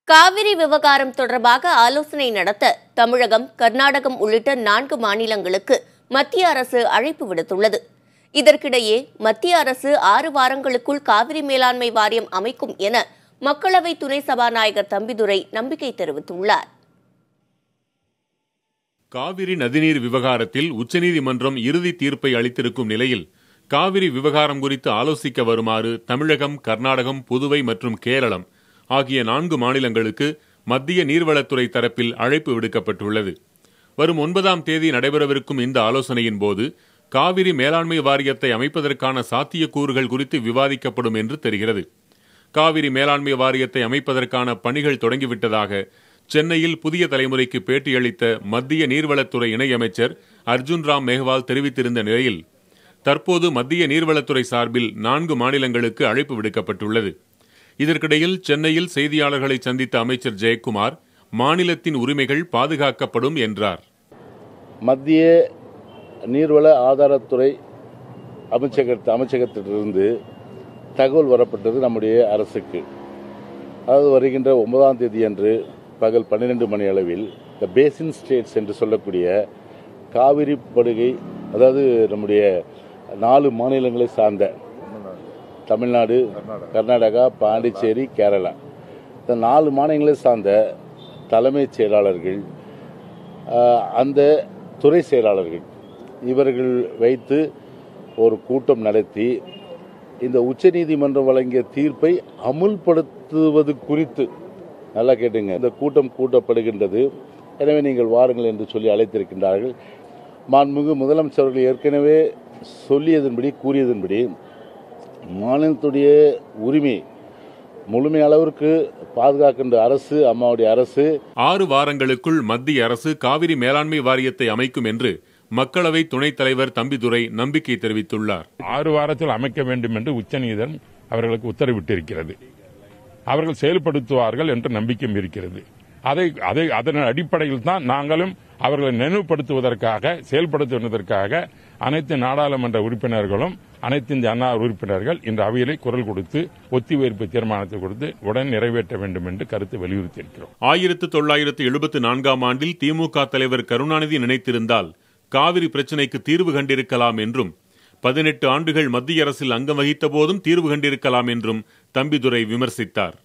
காவிரி விவகாரம் தொடர்பாக ஆலோசனை நடத்த தமிழகம், கர்நாடகம் உள்ளிட்ட 4 மாநிலங்களுக்கு மத்திய அரசு அழைப்பு விடுத்துள்ளது. இதற்கிடையே மத்திய அரசு 6 வாரங்களுக்குள் காவிரி மேலாண்மை வாரியம் அமைக்கும் என மக்களவை துணை சபாநாயகர் தம்பிதுரை நம்பிக்கை தெரிவித்துள்ளார். காவிரி நதிநீர் விவகாரத்தில் உச்சநீதிமன்றம் இறுதி தீர்ப்பை அளித்திருக்கும் நிலையில் காவிரி விவகாரம் குறித்து ஆலோசிக்க வருமாறு தமிழகம், கர்நாடகம், புதுவை மற்றும் கேரளம் ஆகிய 4 மாநிலங்களுக்கு மத்திய நீர்வளத்துறை தரப்பில் அழைப்பு விடுக்கப்பட்டுள்ளது. வரும் 9ஆம் தேதி நடைபெறவிருக்கும் இந்த ஆலோசனையின் போது காவிரி மேலாண்மை வாரியத்தை அமைப்பதற்கான சாத்தியக்கூறுகள் குறித்து விவாதிக்கப்படும் என்று தெரிகிறது. காவிரி மேலாண்மை வாரியத்தை அமைப்பதற்கான பணிகள் தொடங்கிவிட்டதாக சென்னையில் புதிய தலைமுறைக்கு பேட்டியளித்த மத்திய நீர்வளத்துறை இணையமைச்சர் அர்ஜுன் ராம் மேஹ்வால் தெரிவித்திருந்த நிலையில் தற்போது மத்திய நீர்வளத்துறை சார்பில் 4 மாநிலங்களுக்கு அழைப்பு விடுக்கப்பட்டுள்ளது. இதற்கிடையில் சென்னையில் செய்தியாளர்களை சந்தித்த அமைச்சர் ஜெயக்குமார் மாநிலத்தின் உரிமைகள் பாதுகாக்கப்படும் என்றார். மத்திய நீர்வள ஆதாரத்துறை அமைச்சகத்திலிருந்து தகவல் வரப்பட்டது நம்முடைய அரசுக்கு. அதாவது வருகின்ற 9ஆம் தேதி அன்று பகல் 12 மணி அளவில் த பேசின் ஸ்டேட்ஸ் என்று சொல்லக்கூடிய காவிரி படுகை, அதாவது நம்முடைய 4 மாநிலங்களை சார்ந்த தமிழ்நாடு, கர்நாடகா, பாண்டிச்சேரி, கேரளா, இந்த 4 மாநிலங்களை சார்ந்த தலைமைச் செயலாளர்கள், அந்த துறை செயலாளர்கள் இவர்கள் வைத்து ஒரு கூட்டம் நடத்தி இந்த உச்சநீதிமன்றம் வழங்கிய தீர்ப்பை அமுல்படுத்துவது குறித்து, நல்லா கேட்டுங்க, இந்த கூட்டம் கூட்டப்படுகின்றது. எனவே நீங்கள் வாருங்கள் என்று சொல்லி அழைத்திருக்கின்றார்கள். மாண்புமிகு முதலமைச்சர் அவர்கள் ஏற்கனவே கூறியதன்படி மாநிலத்துடைய உரிமை முழுமையளவிற்கு பாதுகாக்கின்ற அரசு அம்மாவுடைய அரசு. 6 வாரங்களுக்குள் மத்திய அரசு காவிரி மேலாண்மை வாரியத்தை அமைக்கும் என்று மக்களவை துணைத் தலைவர் தம்பிதுரை நம்பிக்கை தெரிவித்துள்ளார். 6 வாரத்தில் அமைக்க வேண்டும் என்று உச்சநீதிமன்றம் அவர்களுக்கு உத்தரவிட்டிருக்கிறது. அவர்கள் செயல்படுத்துவார்கள் என்ற நம்பிக்கை இருக்கிறது. அதன் அடிப்படையில் தான் நாங்களும் அவர்களை நினைவுபடுத்துவதற்காக, செயல்படுத்துவதற்காக அனைத்து நாடாளுமன்ற உறுப்பினர்களும், அனைத்து இந்திய அண்ணா உறுப்பினர்கள் இந்த அவையிலே குரல் கொடுத்து ஒத்திவைப்பு தீர்மானத்தை கொடுத்து உடன் நிறைவேற்ற வேண்டும் என்று கருத்து வலியுறுத்தியிருக்கிறோம். 1974ஆம் ஆண்டில் திமுக தலைவர் கருணாநிதி நினைத்திருந்தால் காவிரி பிரச்சினைக்கு தீர்வு கண்டிருக்கலாம் என்றும், 18 ஆண்டுகள் மத்திய அரசில் அங்கம் வகித்த போதும் தீர்வு கண்டிருக்கலாம் என்றும் தம்பிதுரை விமர்சித்தார்.